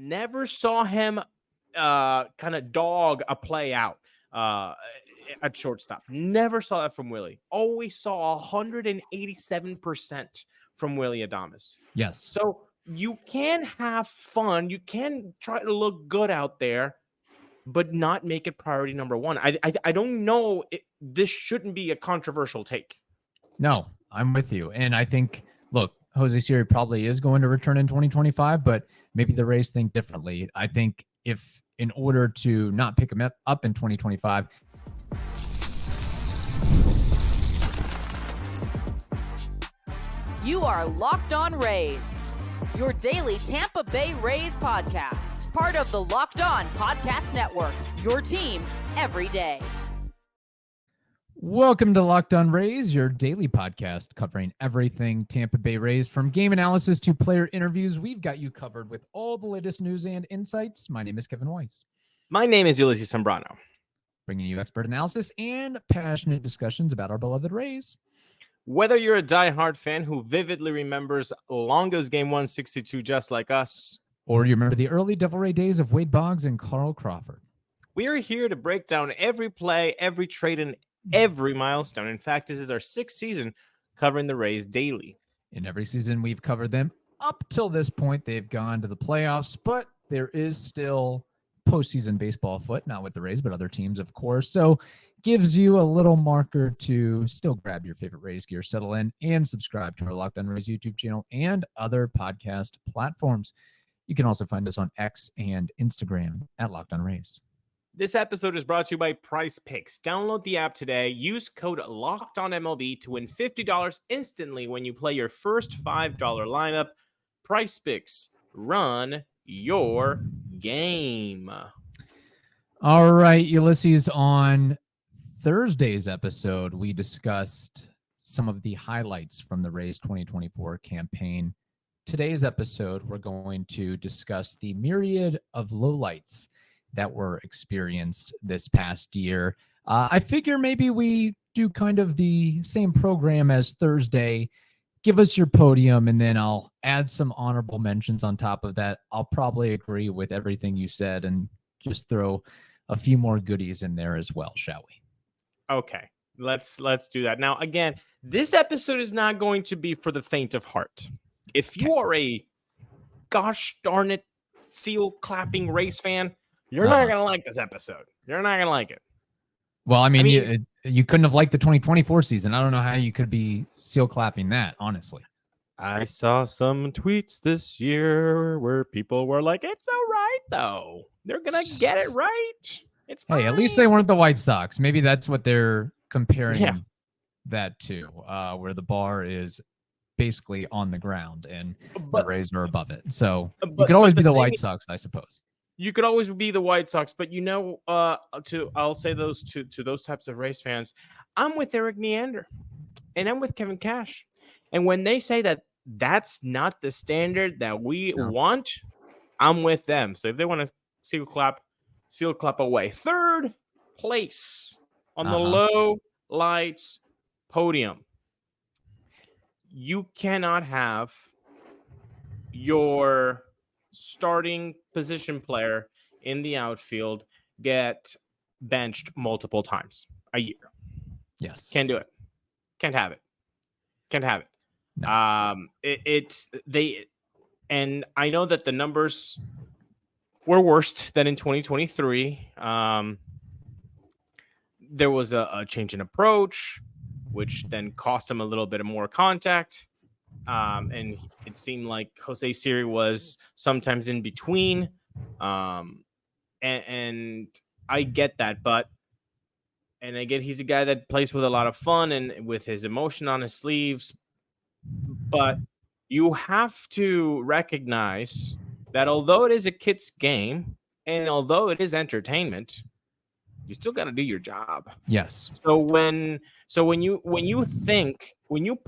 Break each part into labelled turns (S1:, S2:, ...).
S1: Never saw him kind of dog a play out at shortstop. Never saw that from Willie. Always saw 187% from Willie Adames.
S2: Yes.
S1: So you can have fun. You can try to look good out there, but not make it priority number one. I don't know. This shouldn't be a controversial take.
S2: No, I'm with you. And I think, look, Jose Siri probably is going to return in 2025, but maybe the Rays think differently. I think if in order to not pick him up in 2025,
S3: you are Locked On Rays, your daily Tampa Bay Rays podcast, part of the Locked On Podcast Network, your team every day.
S2: Welcome to Locked On Rays, your daily podcast covering everything Tampa Bay Rays, from game analysis to player interviews. We've got you covered with all the latest news and insights. My name is Kevin Weiss.
S1: My name is Ulises Sambrano.
S2: Bringing you expert analysis and passionate discussions about our beloved Rays.
S1: Whether you're a diehard fan who vividly remembers Longo's Game 162 just like us,
S2: or you remember the early Devil Ray days of Wade Boggs and Carl Crawford,
S1: we are here to break down every play, every trade, and every milestone. In fact, this is our 6th season covering the Rays daily.
S2: In every season, we've covered them. Up till this point, they've gone to the playoffs, but there is still postseason baseball afoot, not with the Rays, but other teams, of course. So gives you a little marker to still grab your favorite Rays gear, settle in, and subscribe to our Locked On Rays YouTube channel and other podcast platforms. You can also find us on X and Instagram at Locked On Rays.
S1: This episode is brought to you by Prize Picks. Download the app today. Use code LOCKEDONMLB to win $50 instantly when you play your first $5 lineup. Prize Picks. Run your game.
S2: All right, Ulises, on Thursday's episode, we discussed some of the highlights from the Rays 2024 campaign. Today's episode, we're going to discuss the myriad of lowlights that were experienced this past year. I figure maybe we do kind of the same program as Thursday. Give us your podium, and then I'll add some honorable mentions on top of that. I'll probably agree with everything you said and just throw a few more goodies in there as well, shall we?
S1: Okay, let's do that. Now, again, this episode is not going to be for the faint of heart. If you are a gosh darn it seal clapping Rays fan, you're not going to like this episode. You're not going to like it.
S2: Well, I mean you couldn't have liked the 2024 season. I don't know how you could be seal clapping that, honestly.
S1: I saw some tweets this year where people were like, it's all right, though. They're going to get it right. It's fine.
S2: Hey, at least they weren't the White Sox. Maybe that's what they're comparing that to, where the bar is basically on the ground and the Rays are above it. So you could always be the White Sox, I suppose.
S1: You could always be the White Sox, but I'll say those to those types of Rays fans, I'm with Eric Neander and I'm with Kevin Cash. And when they say that that's not the standard that we want, I'm with them. So if they want to seal clap away. 3rd place on the low lights podium. You cannot have your starting position player in the outfield get benched multiple times a year.
S2: Yes.
S1: Can't do it. Can't have it. No. And I know that the numbers were worse than in 2023. There was a change in approach, which then cost him a little bit of more contact. And it seemed like Jose Siri was sometimes in between. And I get that, and I get he's a guy that plays with a lot of fun and with his emotion on his sleeves. But you have to recognize that although it is a kid's game and although it is entertainment, you still got to do your job.
S2: Yes.
S1: So when you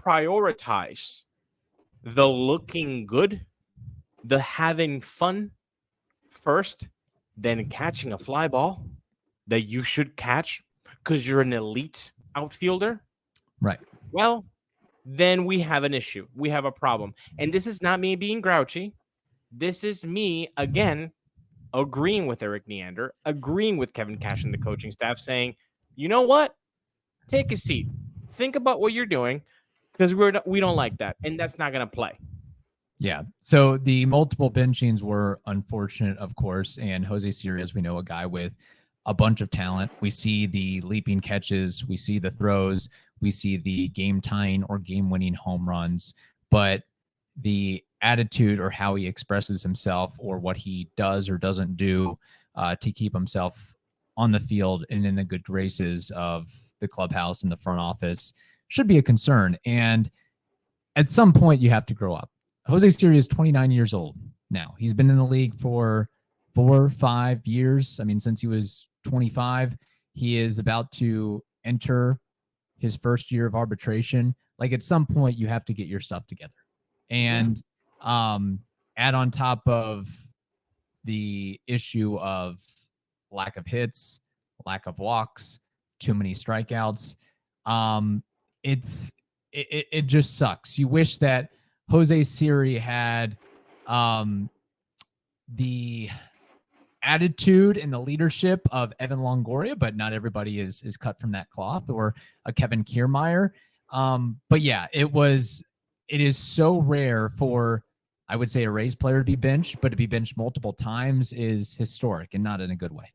S1: prioritize the looking good, the having fun first, then catching a fly ball that you should catch because you're an elite outfielder,
S2: right?
S1: Well, then we have an issue. We have a problem. And this is not me being grouchy. This is me again agreeing with Eric Neander, agreeing with Kevin Cash and the coaching staff, saying, you know what? Take a seat. Think about what you're doing, because we don't like that, and that's not going to play.
S2: Yeah. So the multiple benchings were unfortunate, of course. And Jose Siri, as we know, a guy with a bunch of talent. We see the leaping catches, we see the throws, we see the game tying or game winning home runs. But the attitude or how he expresses himself or what he does or doesn't do to keep himself on the field and in the good graces of the clubhouse and the front office should be a concern. And at some point, you have to grow up. Jose Siri is 29 years old now. He's been in the league for 4 or 5 years. I mean, since he was 25, he is about to enter his first year of arbitration. Like, at some point, you have to get your stuff together. And add on top of the issue of lack of hits, lack of walks, too many strikeouts. It just sucks. You wish that Jose Siri had the attitude and the leadership of Evan Longoria, but not everybody is cut from that cloth, or a Kevin Kiermaier. But yeah, it is so rare for, I would say, a Rays player to be benched, but to be benched multiple times is historic and not in a good way.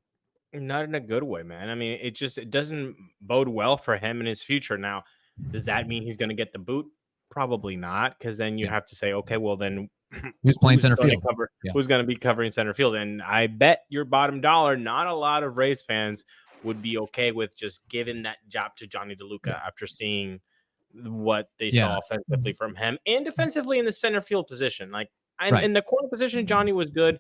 S1: Not in a good way, man. I mean, it doesn't bode well for him in his future. Now, does that mean he's going to get the boot? Probably not, because then you have to say, okay, well then
S2: who's playing center field?
S1: Who's going to be covering center field? And I bet your bottom dollar, not a lot of Rays fans would be okay with just giving that job to Johnny DeLuca after seeing what they saw offensively from him and defensively in the center field position. Like, in the corner position, Johnny was good.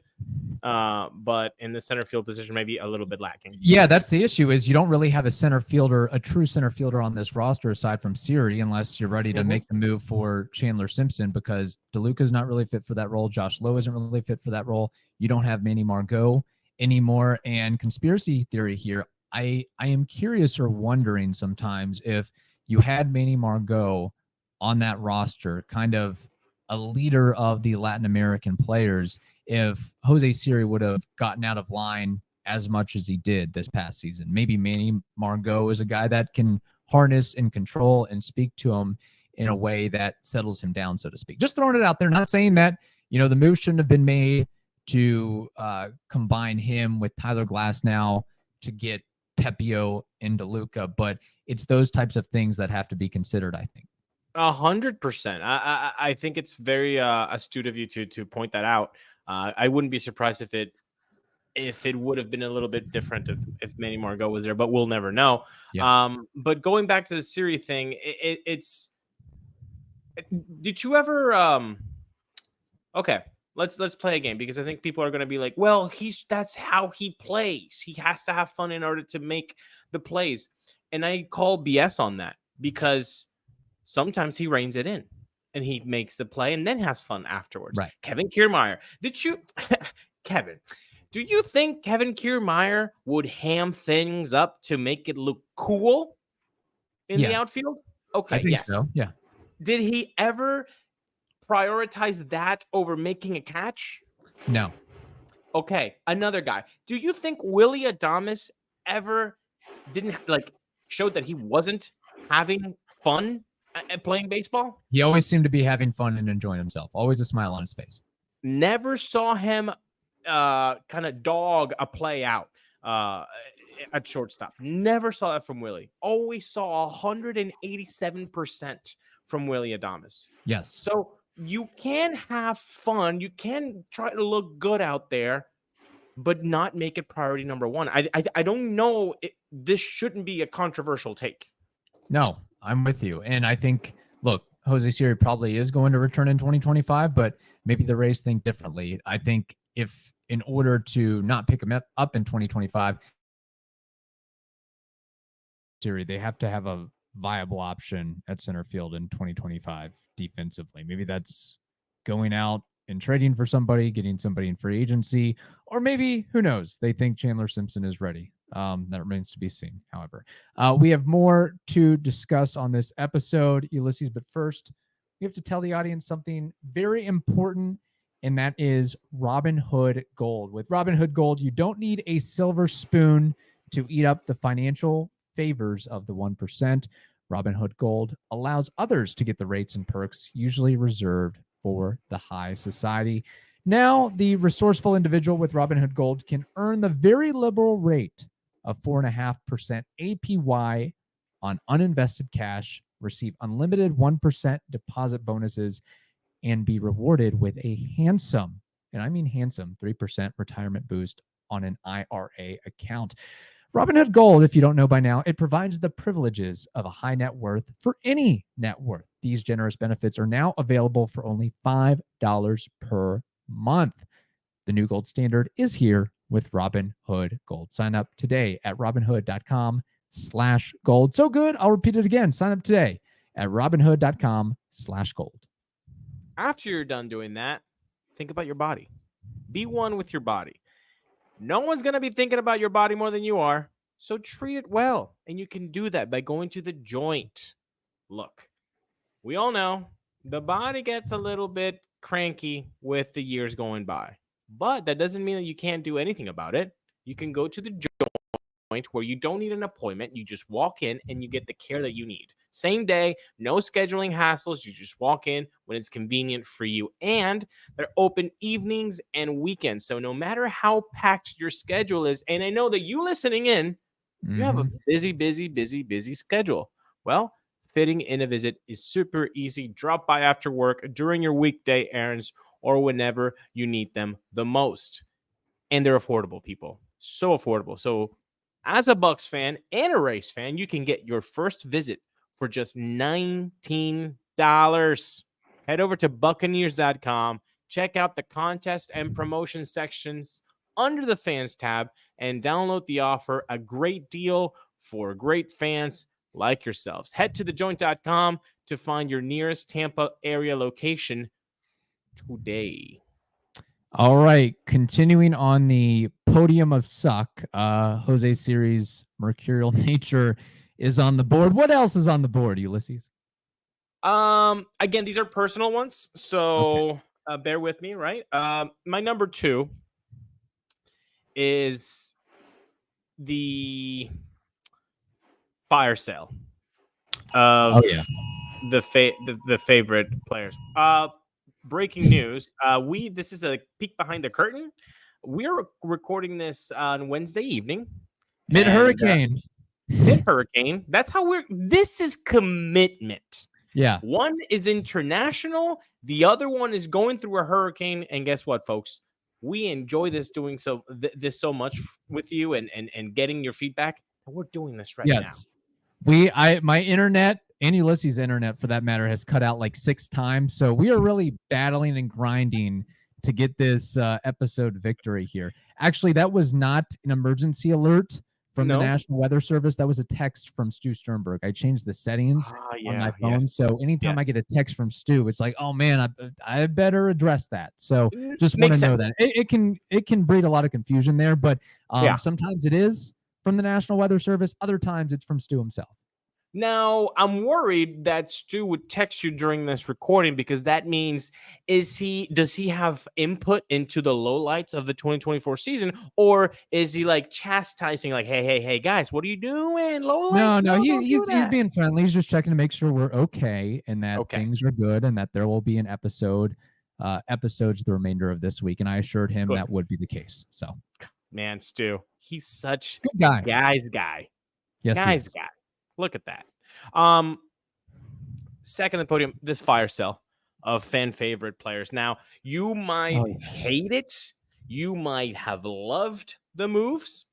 S1: But in the center field position, maybe a little bit lacking.
S2: Yeah, that's the issue, is you don't really have a center fielder, a true center fielder on this roster aside from Siri, unless you're ready to make the move for Chandler Simpson, because DeLuca's not really fit for that role. Josh Lowe isn't really fit for that role. You don't have Manny Margot anymore. And conspiracy theory here, I am curious or wondering sometimes if you had Manny Margot on that roster, kind of a leader of the Latin American players, if Jose Siri would have gotten out of line as much as he did this past season. Maybe Manny Margot is a guy that can harness and control and speak to him in a way that settles him down, so to speak. Just throwing it out there, not saying that, the move shouldn't have been made to combine him with Tyler Glasnow to get Pepio and DeLuca, but it's those types of things that have to be considered, I think.
S1: 100%. I think it's very astute of you to point that out. I wouldn't be surprised if it would have been a little bit different if Manny Margot was there, but we'll never know. Yeah. But going back to the Siri thing, it's. Did you ever? Okay, let's play a game, because I think people are going to be like, well, that's how he plays. He has to have fun in order to make the plays, and I call BS on that, because sometimes he reins it in and he makes the play and then has fun afterwards.
S2: Right.
S1: Kevin Kiermaier. Kevin, do you think Kevin Kiermaier would ham things up to make it look cool in the outfield? Okay,
S2: I think so. Yeah.
S1: Did he ever prioritize that over making a catch?
S2: No.
S1: Okay, another guy. Do you think Willy Adames ever showed that he wasn't having fun at playing baseball?
S2: He always seemed to be having fun and enjoying himself. Always a smile on his face.
S1: Never saw him kind of dog a play out at shortstop. Never saw that from Willie. Always saw 187% from Willy Adames.
S2: Yes.
S1: So you can have fun. You can try to look good out there, but not make it priority number one. I don't know. This shouldn't be a controversial take.
S2: No, I'm with you. And I think, look, Jose Siri probably is going to return in 2025, but maybe the Rays think differently. I think if in order to not pick him up in 2025, Siri, they have to have a viable option at center field in 2025 defensively. Maybe that's going out and trading for somebody, getting somebody in free agency, or maybe, who knows, they think Chandler Simpson is ready. That remains to be seen, however. We have more to discuss on this episode, Ulises, but first, we have to tell the audience something very important and that is Robinhood Gold. With Robinhood Gold, you don't need a silver spoon to eat up the financial favors of the 1%. Robinhood Gold allows others to get the rates and perks usually reserved for the high society. Now, the resourceful individual with Robinhood Gold can earn the very liberal rate of 4.5% APY on uninvested cash, receive unlimited 1% deposit bonuses, and be rewarded with a handsome, and I mean handsome, 3% retirement boost on an IRA account. Robinhood Gold, if you don't know by now, it provides the privileges of a high net worth for any net worth. These generous benefits are now available for only $5 per month. The new gold standard is here with Robinhood Gold. Sign up today at robinhood.com/gold. So good, I'll repeat it again. Sign up today at robinhood.com/gold.
S1: After you're done doing that, think about your body. Be one with your body. No one's going to be thinking about your body more than you are, so treat it well. And you can do that by going to the joint. Look, we all know the body gets a little bit cranky with the years going by, but that doesn't mean that you can't do anything about it. You can go to the joint where you don't need an appointment. You just walk in and you get the care that you need. Same day, no scheduling hassles. You just walk in when it's convenient for you. And they're open evenings and weekends. So no matter how packed your schedule is, and I know that you listening in, you have a busy schedule. Well, fitting in a visit is super easy. Drop by after work, during your weekday errands, or whenever you need them the most. And they're affordable, people. So affordable. So as a Bucks fan and a Rays fan, you can get your first visit for just $19. Head over to Buccaneers.com. Check out the contest and promotion sections under the fans tab and download the offer. A great deal for great fans like yourselves. Head to thejoint.com to find your nearest Tampa area location today.
S2: All right, continuing on the podium of suck, Jose Siri's mercurial nature is on the board. What else is on the board, Ulises?
S1: Again, these are personal ones, so bear with me, right? My number 2 is the fire sale of the favorite players. Breaking news. This is a peek behind the curtain. We're recording this on Wednesday evening.
S2: Mid-hurricane.
S1: Mid-hurricane. That's how this is commitment.
S2: Yeah.
S1: One is international. The other one is going through a hurricane. And guess what, folks? We enjoy this doing this so much with you and getting your feedback. We're doing this right now.
S2: My internet and Ulises' internet, for that matter, has cut out like 6 times. So we are really battling and grinding to get this episode victory here. Actually, that was not an emergency alert from the National Weather Service. That was a text from Stu Sternberg. I changed the settings on my phone.
S1: Yes.
S2: So anytime I get a text from Stu, it's like, oh man, I better address that. So just want to know that it can breed a lot of confusion there, but sometimes it is from the National Weather Service. Other times it's from Stu himself.
S1: Now, I'm worried that Stu would text you during this recording because that means does he have input into the lowlights of the 2024 season, or is he like chastising, like, hey, guys, what are you doing? Lowlights?
S2: No, he's being friendly. He's just checking to make sure we're okay and that things are good and that there will be an episodes the remainder of this week. And I assured him that would be the case. So,
S1: man, Stu, he's such
S2: good guy.
S1: Guy's guy.
S2: Yes,
S1: guy's guy. Look at that. Second on the podium, this fire sale of fan favorite players. Now, you might hate it. You might have loved the moves.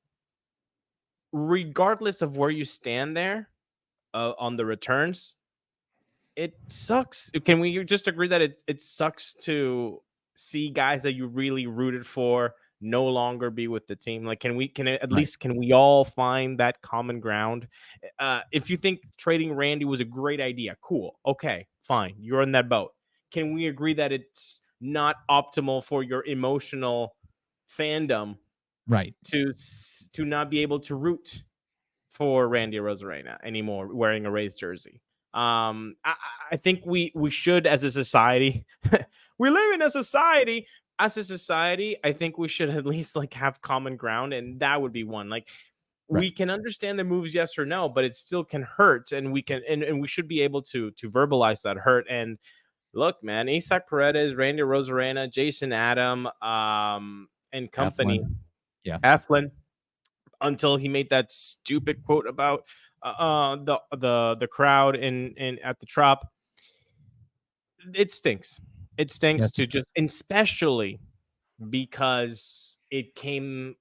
S1: Regardless of where you stand there on the returns, it sucks. Can we just agree that it sucks to see guys that you really rooted for no longer be with the team? Like, can we all find that common ground? If you think trading Randy was a great idea, cool. Okay, fine. You're in that boat. Can we agree that it's not optimal for your emotional fandom,
S2: right,
S1: to not be able to root for Randy Arozarena anymore wearing a Rays jersey? I think we should, as a society, we live in a society as a society, I think we should at least like have common ground, and that would be one. Like we
S2: Right.
S1: can understand the moves, yes or no, but it still can hurt, and we can and we should be able to verbalize that hurt. And look, man, Isaac Paredes, Randy Arozarena, Jason Adam, and company,
S2: Eflin. Yeah.
S1: Eflin, until he made that stupid quote about the crowd in at the Trop. It stinks. It stinks
S2: Yes.
S1: to just, especially because it came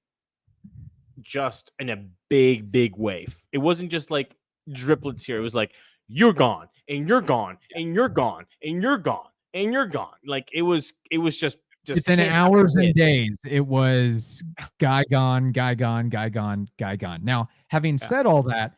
S1: just in a big wave. It wasn't just like driplets here. It was like you're gone and you're gone and you're gone and you're gone and you're gone. Like it was just
S2: Within
S1: hit
S2: hours
S1: after
S2: and
S1: hit.
S2: days, it was guy gone, guy gone, guy gone, guy gone. Now, having
S1: Yeah.
S2: said all that,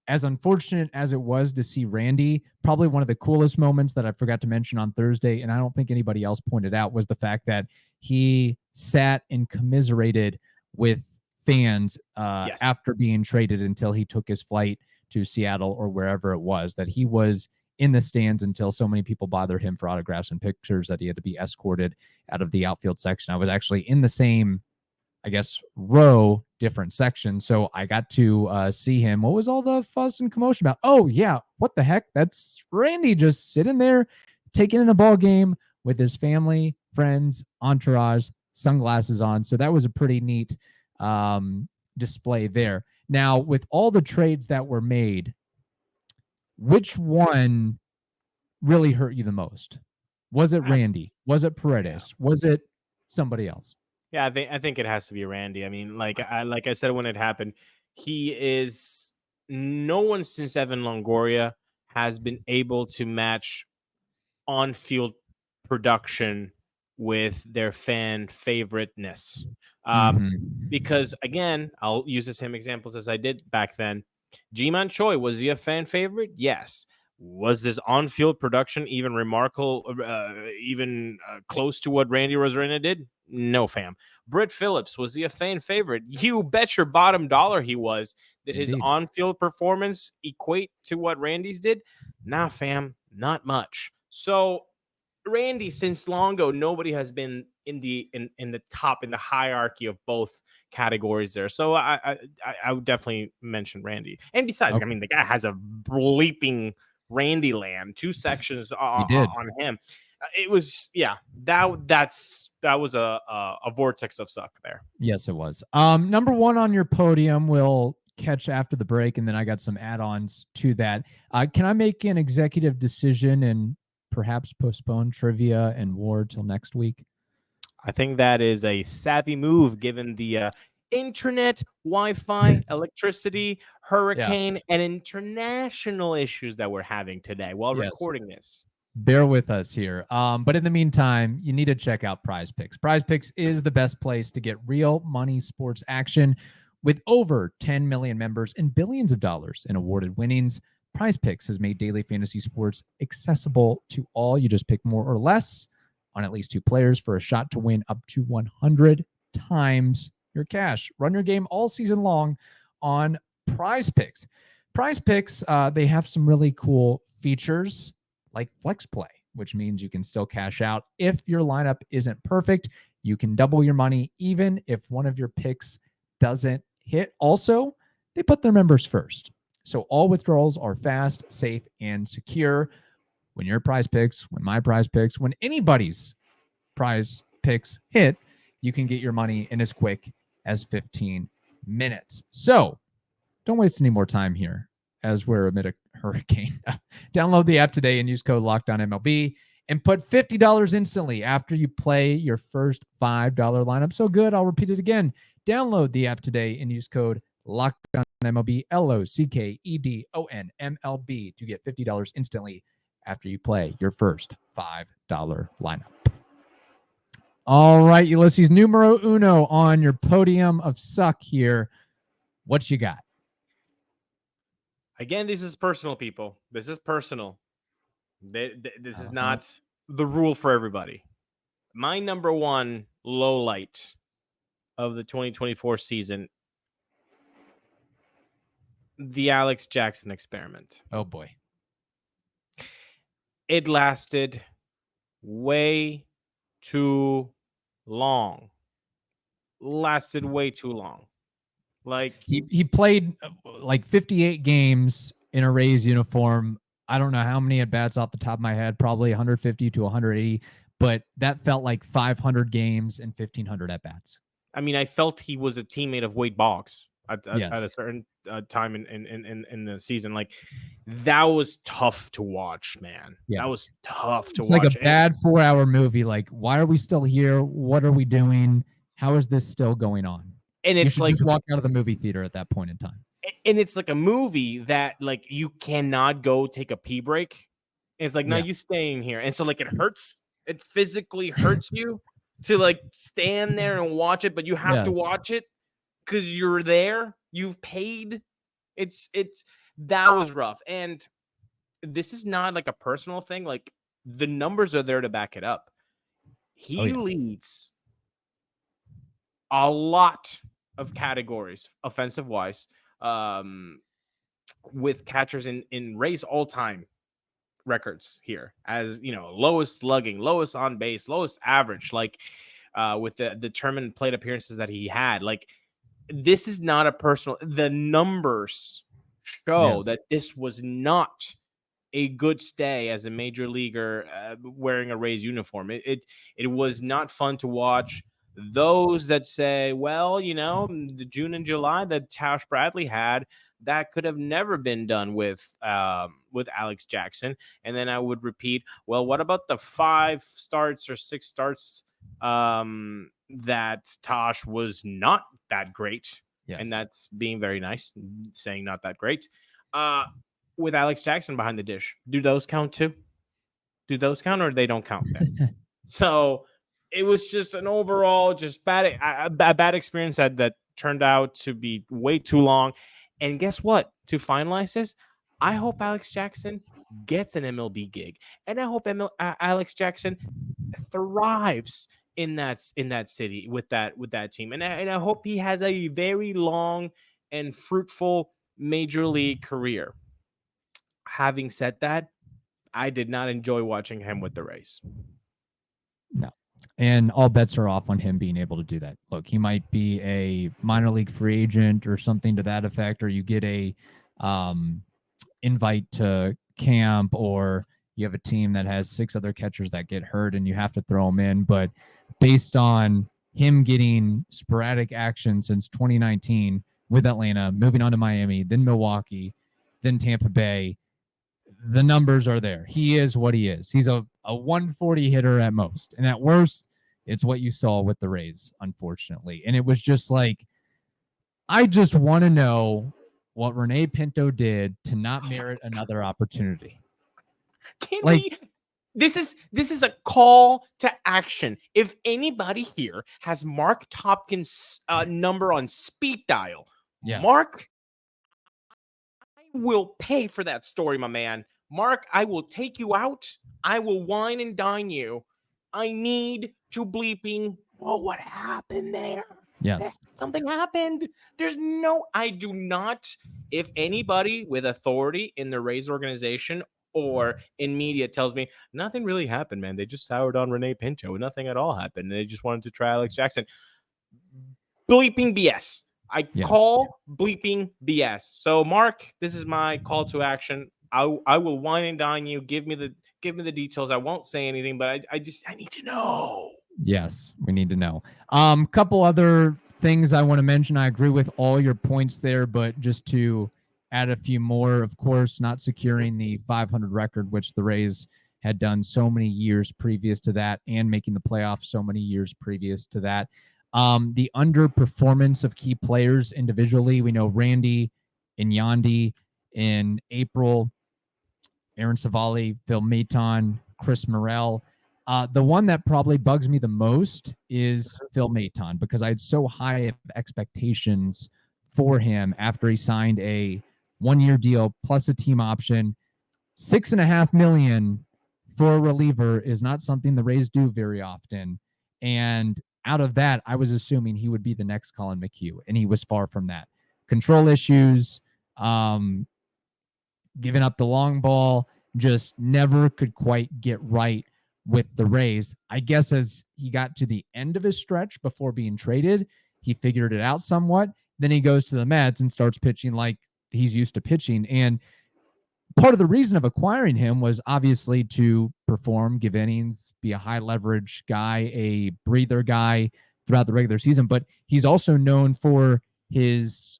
S2: as unfortunate as it was to see Randy, probably one of the coolest moments that I forgot to mention on Thursday, and I don't think anybody else pointed out, was the fact that he sat and commiserated with fans
S1: Yes.
S2: after being traded until he took his flight to Seattle or wherever it was, that he was in the stands until so many people bothered him for autographs and pictures that he had to be escorted out of the outfield section. I was actually in the same, I guess, row, different section. So I got to see him. What was all the fuss and commotion about? Oh, yeah. What the heck? That's Randy just sitting there taking in a ball game with his family, friends, entourage, sunglasses on. So that was a pretty neat display there. Now, with all the trades that were made, which one really hurt you the most? Was it Randy? Was it Paredes?
S1: Yeah.
S2: Was it somebody else?
S1: Yeah, I think it has to be Randy. I mean, like I said when it happened, he is no one since Evan Longoria has been able to match on-field production with their fan favoriteness. Because again, I'll use the same examples as I did back then. G-Man Choi, was he a fan favorite? Yes. Was this on-field production even remarkable, close to what Randy Arozarena did? No, fam. Britt Phillips, was he a fan favorite? You bet your bottom dollar he was. Did his
S2: Indeed.
S1: on-field performance equate to what Randy's did? Nah, fam, not much. So Randy, since long ago, nobody has been in the top in the hierarchy of both categories there. So I would definitely mention Randy. And besides,
S2: Okay.
S1: I mean, the guy has a bleeping Randy land, 2 sections
S2: He did.
S1: on him. It was that was a vortex of suck there.
S2: Yes, it was. Number one on your podium, we'll catch after the break, and then I got some add-ons to that. Can I make an executive decision and perhaps postpone trivia and war till next week?
S1: I think that is a savvy move given the internet, Wi-Fi, electricity, hurricane, and international issues that we're having today while recording this.
S2: Bear with us here. But in the meantime, you need to check out Prize Picks. Prize Picks is the best place to get real money sports action. With over 10 million members and billions of dollars in awarded winnings, Prize Picks has made daily fantasy sports accessible to all. You just pick more or less on at least 2 players for a shot to win up to 100 times your cash. Run your game all season long on Prize Picks. Prize Picks, they have some really cool features like flex play, which means you can still cash out. If your lineup isn't perfect, you can double your money even if one of your picks doesn't hit. Also, they put their members first. So all withdrawals are fast, safe, and secure. When your Prize Picks, when my Prize Picks, when anybody's Prize Picks hit, you can get your money in as quick as 15 minutes. So don't waste any more time here as we're amid a hurricane. Download the app today and use code LOCKEDONMLB and put $50 instantly after you play your first $5 lineup. So good, I'll repeat it again. Download the app today and use code LOCKEDONMLB, LOCKEDONMLB, to get $50 instantly after you play your first $5 lineup. All right, Ulises, numero uno on your podium of suck here. What you got?
S1: Again, this is personal, people. This is personal. This is not the rule for everybody. My number one low light of the 2024 season, the Alex Jackson experiment.
S2: Oh, boy.
S1: It lasted way too long. Lasted way too long. Like
S2: he played like 58 games in a Rays uniform. I don't know how many at bats off the top of my head, probably 150 to 180, but that felt like 500 games and 1,500 at bats.
S1: I mean, I felt he was a teammate of Wade Boggs at a
S2: Yes.
S1: certain time in the season. Like, that was tough to watch, man.
S2: Yeah.
S1: That was tough to
S2: It's
S1: watch.
S2: like a bad 4-hour movie. Like, why are we still here? What are we doing? How is this still going on?
S1: And
S2: You
S1: it's
S2: should
S1: like,
S2: just walk out of the movie theater at that point in time.
S1: and it's like a movie that like you cannot go take a pee break. And it's like, no,
S2: Yeah.
S1: you staying here. And so like it hurts. It physically hurts you to like stand there and watch it, but you have to
S2: Yes.
S1: watch it because you're there. You've paid. It's that was rough. And this is not like a personal thing. Like, the numbers are there to back it up. He leads a lot of categories offensive wise, with catchers in Rays all-time records here, as you know, lowest slugging, lowest on base, lowest average, like with the determined plate appearances that he had. Like, this is not a personal, the numbers show that this was not a good stay as a major leaguer wearing a Rays uniform. It was not fun to watch. Those that say, well, you know, the June and July that Tash Bradley had, that could have never been done with Alex Jackson. And then I would repeat, well, what about the 5 starts or 6 starts that Tosh was not that great?
S2: Yes.
S1: And that's being very nice, saying not that great. With Alex Jackson behind the dish, do those count too? Do those count, or they don't count then? So it was just an overall just bad experience that turned out to be way too long. And guess what? To finalize this, I hope Alex Jackson gets an MLB gig, and I hope Alex Jackson thrives in that city with that team, and I hope he has a very long and fruitful major league career. Having said that, I did not enjoy watching him with the Rays.
S2: No. And all bets are off on him being able to do that. Look, he might be a minor league free agent or something to that effect, or you get a invite to camp, or you have a team that has 6 other catchers that get hurt and you have to throw them in. But based on him getting sporadic action since 2019 with Atlanta, moving on to Miami, then Milwaukee, then Tampa Bay, the numbers are there. He is what he is. He's a 140 hitter at most. And at worst, it's what you saw with the Rays, unfortunately. And it was just like, I just want to know what Rene Pinto did to not merit another opportunity.
S1: This is a call to action. If anybody here has Mark Topkins' number on speed dial,
S2: yes.
S1: Mark, I will pay for that story, my man. Mark, I will take you out. I will wine and dine you. I need to bleeping know what happened there.
S2: Yes.
S1: Something happened. I do not. If anybody with authority in the Rays organization or in media tells me nothing really happened, man, they just soured on Rene Pinto. Nothing at all happened. They just wanted to try Alex Jackson. Bleeping BS. Call bleeping BS. So, Mark, this is my call to action. I will wine and dine you. Give me the details. I won't say anything, but I need to know.
S2: Yes, we need to know. Couple other things I want to mention. I agree with all your points there, but just to add a few more, of course, not securing the 500 record, which the Rays had done so many years previous to that, and making the playoffs so many years previous to that. The underperformance of key players individually. We know Randy and Yandy in April, Aaron Savali, Phil Maton, Chris Morel. The one that probably bugs me the most is Phil Maton, because I had so high of expectations for him after he signed a 1-year deal plus a team option. $6.5 million for a reliever is not something the Rays do very often. And out of that, I was assuming he would be the next Colin McHugh, and he was far from that. Control issues, giving up the long ball, just never could quite get right with the Rays. I guess as he got to the end of his stretch before being traded, he figured it out somewhat. Then he goes to the Mets and starts pitching like he's used to pitching. And part of the reason of acquiring him was obviously to perform, give innings, be a high leverage guy, a breather guy throughout the regular season. But he's also known for his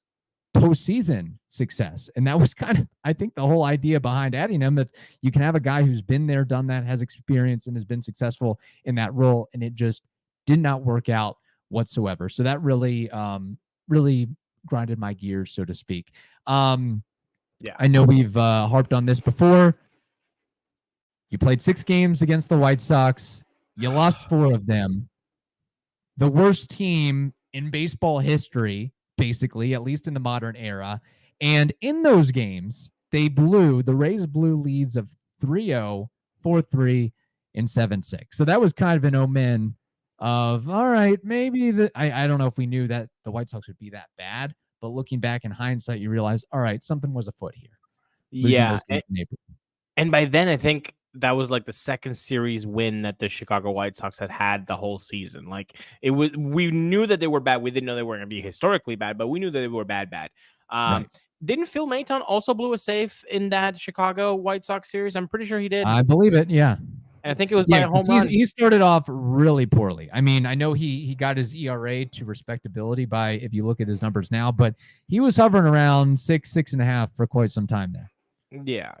S2: postseason success. And that was kind of, I think, the whole idea behind adding him, that you can have a guy who's been there, done that, has experience, and has been successful in that role. And it just did not work out whatsoever. So that really, really grinded my gears, so to speak.
S1: Yeah,
S2: I know we've harped on this before. You played 6 games against the White Sox. You lost 4 of them. The worst team in baseball history, basically, at least in the modern era. And in those games, the Rays blew leads of 3-0, 4-3, and 7-6. So that was kind of an omen of, all right, maybe I don't know if we knew that the White Sox would be that bad. But looking back in hindsight, you realize, all right, something was afoot here.
S1: yeah. And by then, I think that was like the second series win that the Chicago White Sox had the whole season. Like it was, we knew that they were bad. We didn't know they were going to be historically bad, but we knew that they were bad.
S2: Right.
S1: Didn't Phil Maton also blew a save in that Chicago White Sox series? I'm pretty sure he did.
S2: I believe it. Yeah.
S1: And I think it was by a home run.
S2: He started off really poorly. I mean, I know he got his ERA to respectability by, if you look at his numbers now, but he was hovering around 6.5 for quite some time there.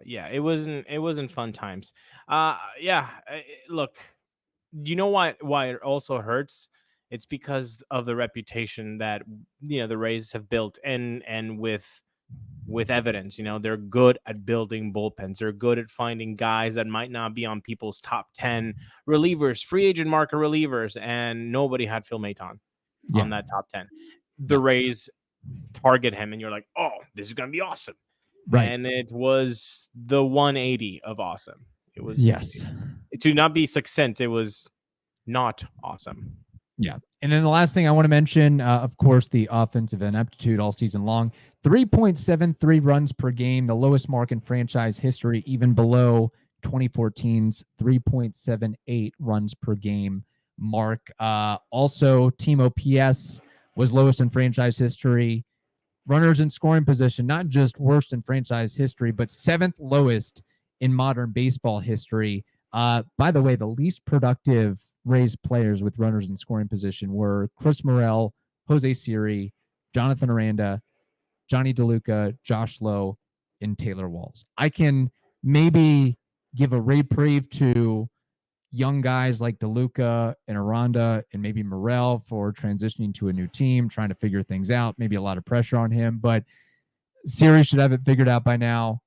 S1: Yeah. It wasn't fun times. Look, you know why it also hurts? It's because of the reputation that the Rays have built, and with evidence. They're good at building bullpens. They're good at finding guys that might not be on people's top 10 relievers, free agent market relievers, and nobody had Phil Maton on that top 10. The Rays target him, and you're like, oh, this is going to be awesome.
S2: Right.
S1: And it was the 180 of awesome. It was,
S2: yes.
S1: To not be succinct, it was not awesome.
S2: Yeah. And then the last thing I want to mention, of course, the offensive ineptitude all season long. 3.73 runs per game, the lowest mark in franchise history, even below 2014's 3.78 runs per game mark. Also, team OPS was lowest in franchise history. Runners in scoring position, not just worst in franchise history, but 7th lowest in modern baseball history. By the way, the least productive Rays players with runners in scoring position were Chris Morel, Jose Siri, Jonathan Aranda, Johnny DeLuca, Josh Lowe, and Taylor Walls. I can maybe give a reprieve to young guys like DeLuca and Aranda and maybe Morel for transitioning to a new team, trying to figure things out, maybe a lot of pressure on him, but Siri should have it figured out by now.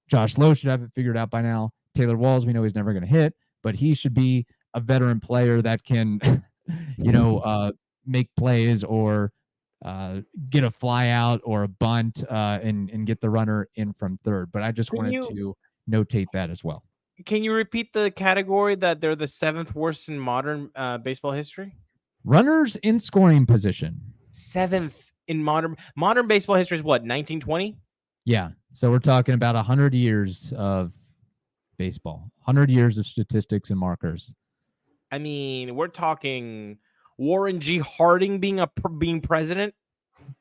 S2: Josh Lowe should have it figured out by now. Taylor Walls, we know he's never going to hit, but he should be a veteran player that can, make plays or get a fly out or a bunt and get the runner in from third. But I just wanted to notate that as well.
S1: Can you repeat the category that they're the 7th worst in modern baseball history?
S2: Runners in scoring position.
S1: 7th in modern baseball history is what, 1920?
S2: Yeah. So we're talking about 100 years of baseball, 100 years of statistics and markers.
S1: I mean, we're talking Warren G. Harding being president.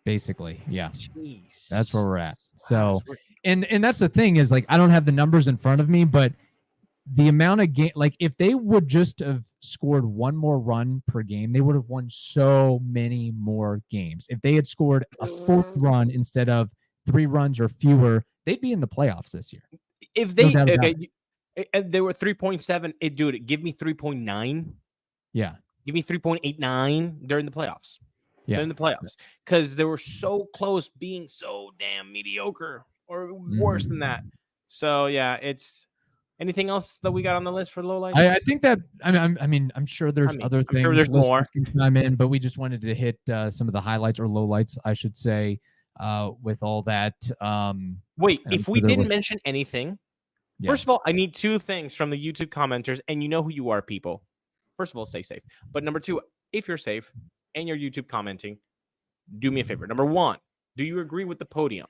S2: Basically, yeah.
S1: Jeez.
S2: That's where we're at. So, and that's the thing is, like, I don't have the numbers in front of me, but the amount of game, like, if they would just have scored one more run per game, they would have won so many more games. If they had scored a 4th run instead of 3 runs or fewer, they'd be in the playoffs this year.
S1: If they they were 3.7, dude, give me 3.9.
S2: Yeah.
S1: Give me 3.89 during the playoffs.
S2: Yeah.
S1: During the playoffs. Because they were so close being so damn mediocre or worse than that. So, yeah, it's anything else that we got on the list for lowlights?
S2: I think that, I'm sure there's other things.
S1: I'm sure there's more.
S2: Can chime in, but we just wanted to hit some of the highlights or lowlights, I should say, with all that.
S1: Wait, if we didn't mention anything, first of all, I need 2 things from the YouTube commenters, and you know who you are, people. First of all, stay safe. But number 2, if you're safe and you're YouTube commenting, do me a favor. Number 1, do you agree with the podium?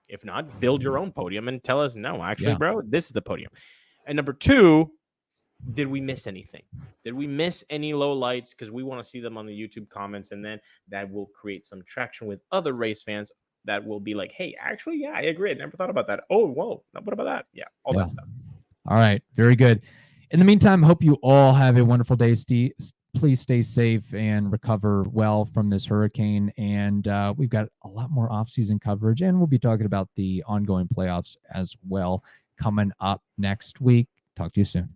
S1: If not, build your own podium and tell us, no, actually, bro, this is the podium. And number 2, did we miss anything? Did we miss any low lights? Because we want to see them on the YouTube comments, and then that will create some traction with other Rays fans that will be like, hey, actually, yeah, I agree. I never thought about that. Oh, whoa. What about that? Yeah, all that stuff.
S2: All right. Very good. In the meantime, I hope you all have a wonderful day. Please stay safe and recover well from this hurricane. And we've got a lot more off-season coverage, and we'll be talking about the ongoing playoffs as well coming up next week. Talk to you soon.